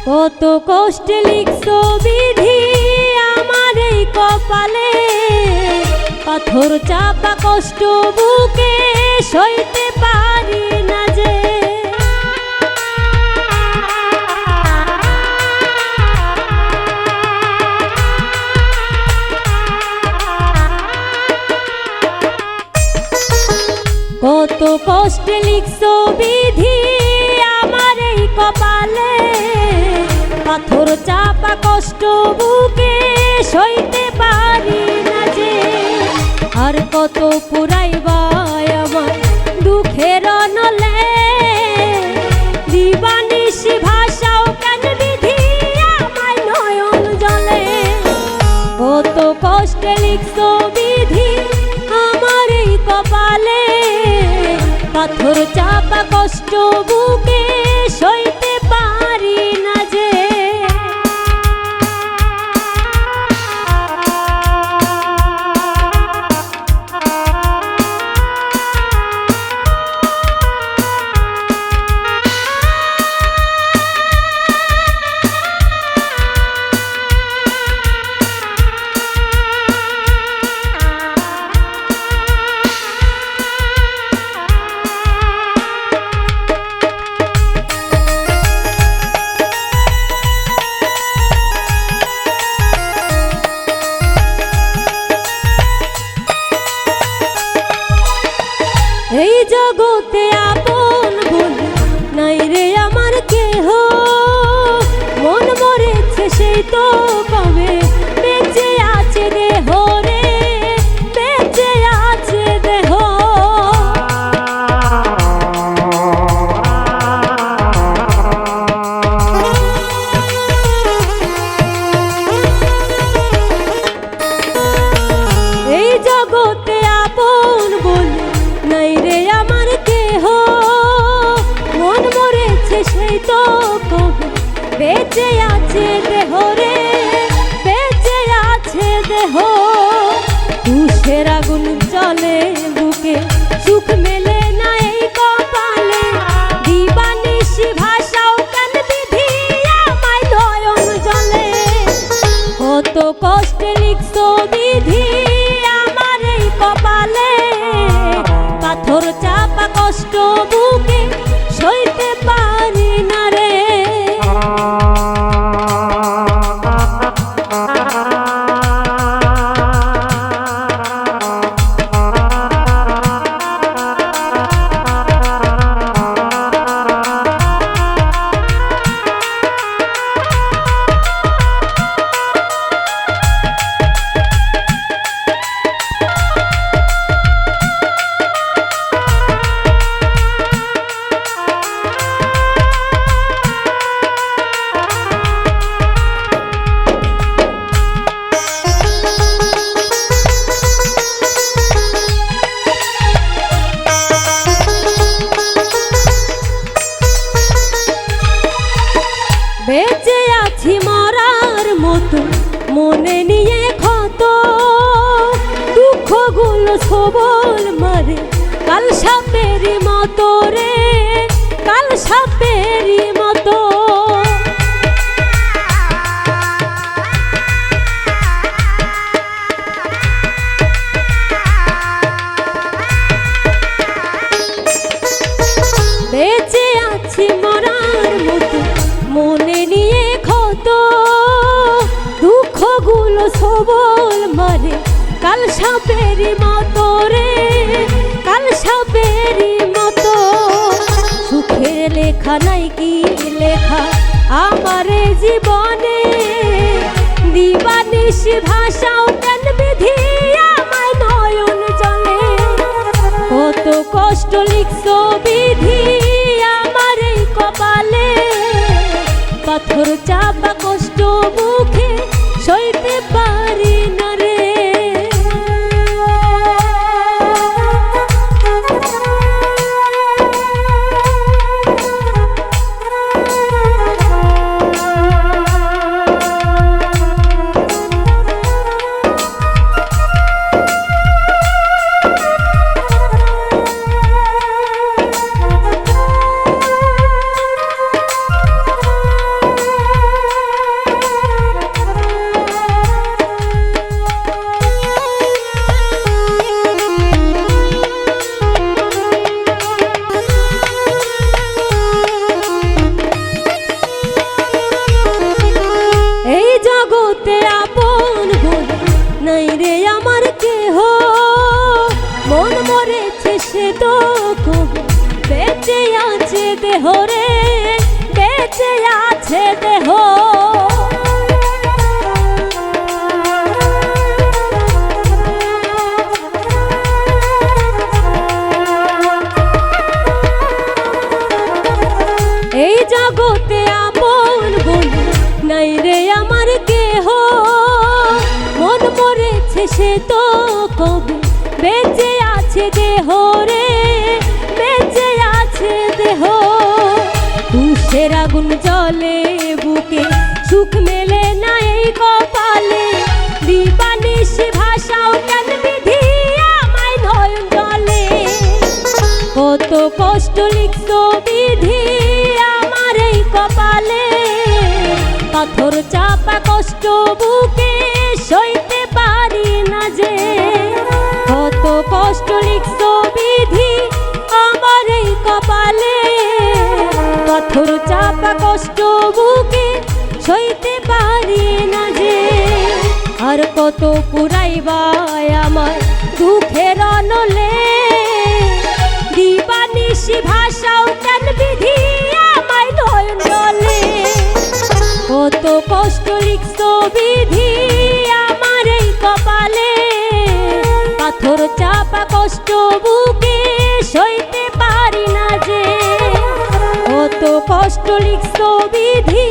কত কষ্টে লিখছো বিধি আমার এই কপালে, পাথর চাপা কষ্ট বুকে সইতে পারি না যে। কত কষ্টে লিখছো বিধি আমার এই কপালে, পাথর চাপা কষ্ট বুকে সইতে পারি না যে। আর কত পুরাইবা আমার দুঃখের নলে, দিবানিশি ভাষাও কেন বিধি আমায় নয়ন জলে। কত কষ্টে লিখছো বিধি আমার এই কপালে, পাথর চাপা কষ্ট বুকে সইতে পারি না যে। এই জগতে আপন বলে নাই রে আমার কেহ, মন মরেছে সেই তো কবে বেঁচে আছে দেহ রে, বেঁচে আছে দেহ। এই জগতে আপন বলে নাই রে আমার কেহ, মন মরেছে সেই তো কবে বেঁচে আছে দেহ রে, বেঁচে আছে দেহ। তুষের আগুন চলে বুকে সুখ মেলে না এই কপালে, দিবানিশি ভাষাও কেন বিধি আমায় নয়ন জলে। কত কষ্টে লিখছো বিধি আমার এই কপালে, পাথর চাপা কষ্ট বুকে সইতে পারি না রে। বেঁচে আছি মরার মতো মনে নিয়ে ক্ষত, দুঃখগুলো সবল মারে কাল সাপেরই মতো রে, কাল সাপেরই মতো। বেঁচে আছি মরার মতো মনে নিয়ে ক্ষত, দুঃখগুলো সবল মারে কাল সাপেরই মতো রে, কাল সাপেরই মতো। সুখের লেখা নাই কি লেখা আমার জীবনে, দিবানিশি ভাষাও কেন বিধি আমায় নয়ন জলে। কত কষ্ট লিখছো বিধি আমার এই কপালে, পাথর চাপা কষ্ট মুখে সইতে পারি না রে। আছে দেহ। এই জগতে আপন বন্ধু নাই রে আমার কেহ, মন মরেছে সে তো কবে বেঁচে আছে দেহ রে, বেঁচে আছে দেহ। তুষের আগুন জ্বলে বুকে, সুখ মেলে না এই কপালে, দিবানিশি ভাষাও কেন বিধি আমায় নয়ন জলে। কত কষ্ট লিখছো বিধি আমার এই কপালে, পাথর চাপা কষ্ট বুকে সইতে পারি না যে। কত কষ্ট লিখছো বিধি আমার এই কপালে, পাথর চাপা কষ্ট বুকে সইতে পারি না যে। আর কত পুরাইবা আমার দুঃখের অনলে, দিবানিশি ভাষাও কেন বিধি আমায় নয়ন জলে। কত কষ্ট লিখছো বিধি আমার এই কপালে, পাথর চাপা কষ্ট বুকে সইতে পারি না যে। কত কষ্ট লিখছো বিধি